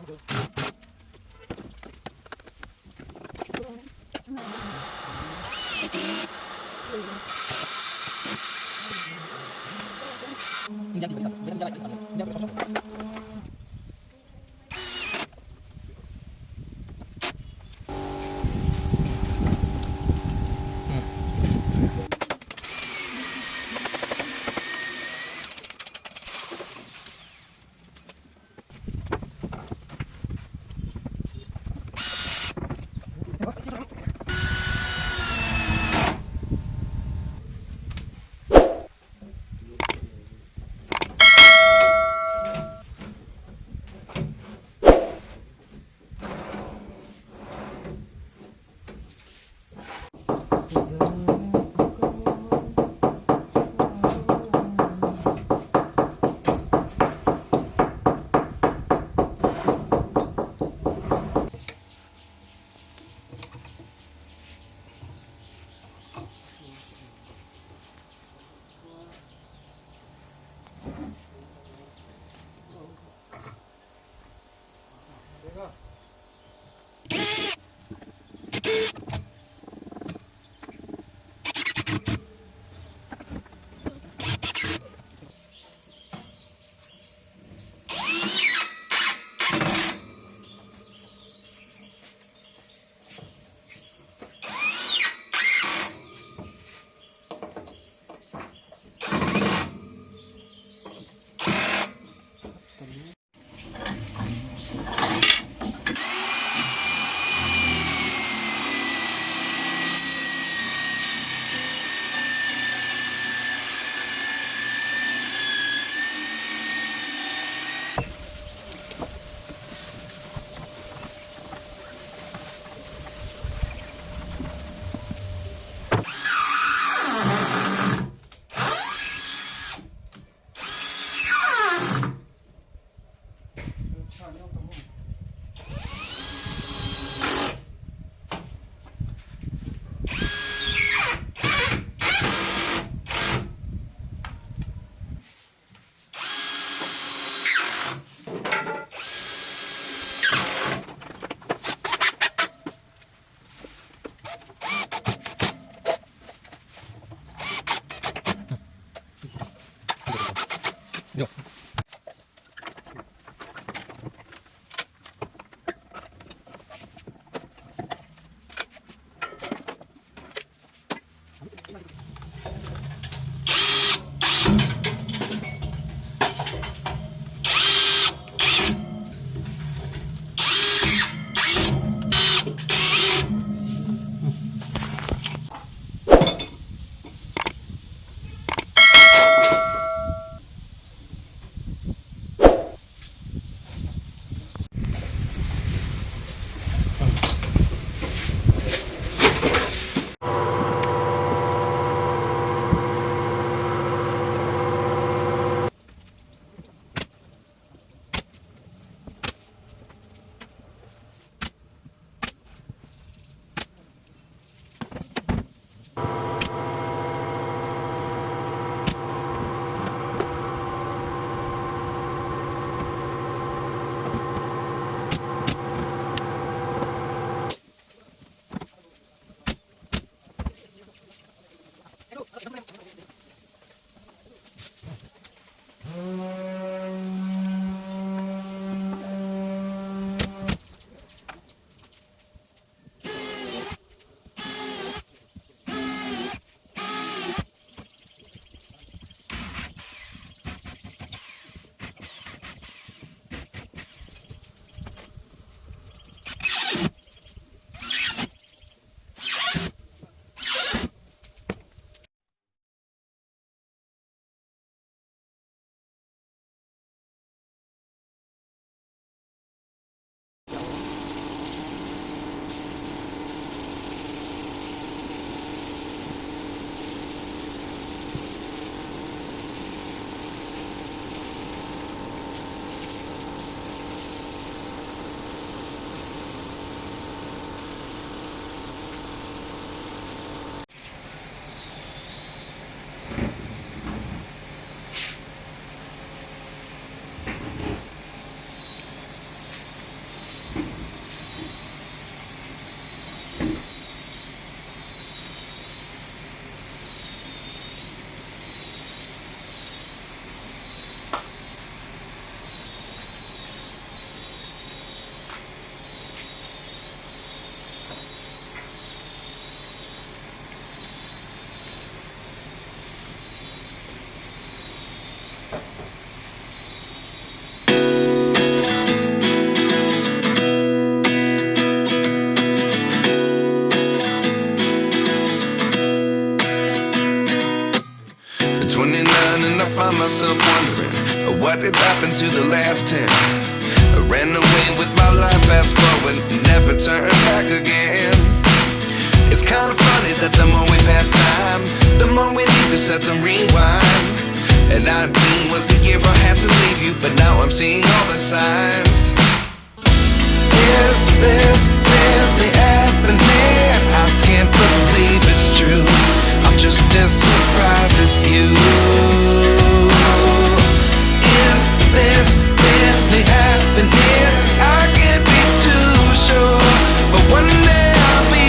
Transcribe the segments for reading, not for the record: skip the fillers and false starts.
이거. to the last 10. I ran away with my life, fast forward, never turn back again. It's kind of funny that the more we pass time, the more we need to set them rewind. And 19 was the year I had to leave you, but now I'm seeing all the signs. Is this really happening? I can't believe it's true. I'm just as surprised as you. Is this really happening? I can't be too sure, but one day I'll be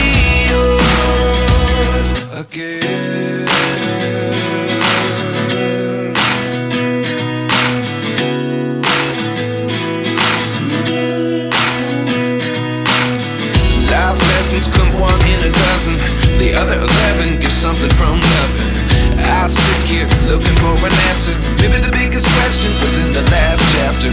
yours again. Life lessons come one in a dozen. The other 11 give something from nothing. I sit here looking for an answer. Maybe the biggest question was in the last chapter.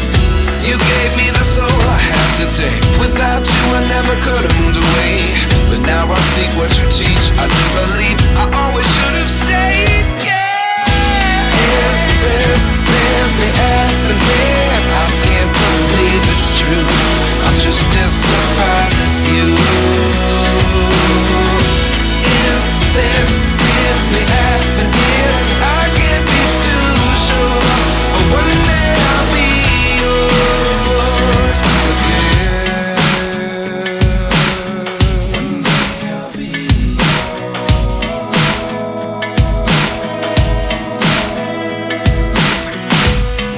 You gave me the soul I have today. Without you I never could have moved away. But now I see what you teach. I do believe I always should have stayed. Yeah. Is this really happening? I can't believe it's true. I'm just as surprised as you. Is this really happening? I can't be too sure, but one day I'll be yours again. One day I'll be yours.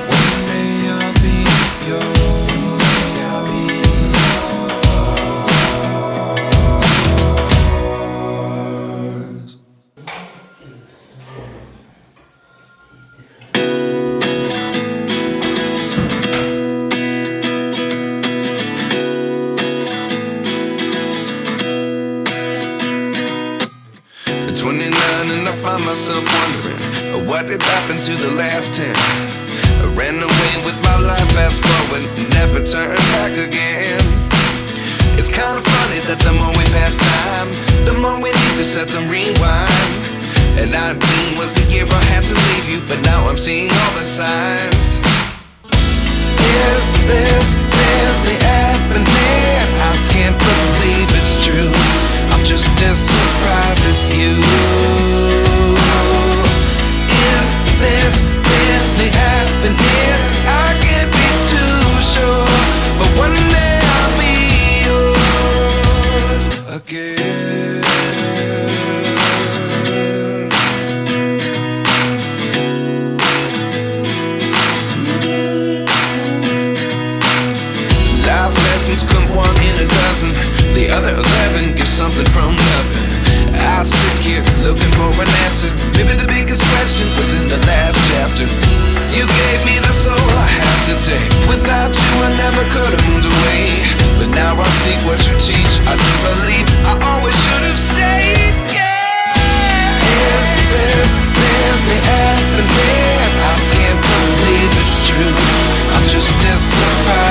One day I'll be yours. One day I'll be yours. 29 and I find myself wondering what did happen to the last 10. I ran away with my life, fast forward, never turn back again. It's kind of funny that the more we pass time, the more we need to set them rewind. And 19 was the year I had to leave you, but now I'm seeing all the signs. Is this really happening? I can't believe it's true. I'm just as surprised as you. Is this really happening? I can't be too sure, but one day I'll be yours again. Life lessons come one in a dozen. The other 11 give something from nothing. I sit here looking for an answer. Maybe the biggest question was in the last chapter. You gave me the soul I have today. Without you I never could have moved away. But now I see what you teach. I do believe I always should have stayed. Yeah. Is this really happening? I can't believe it's true. I'm just as surprised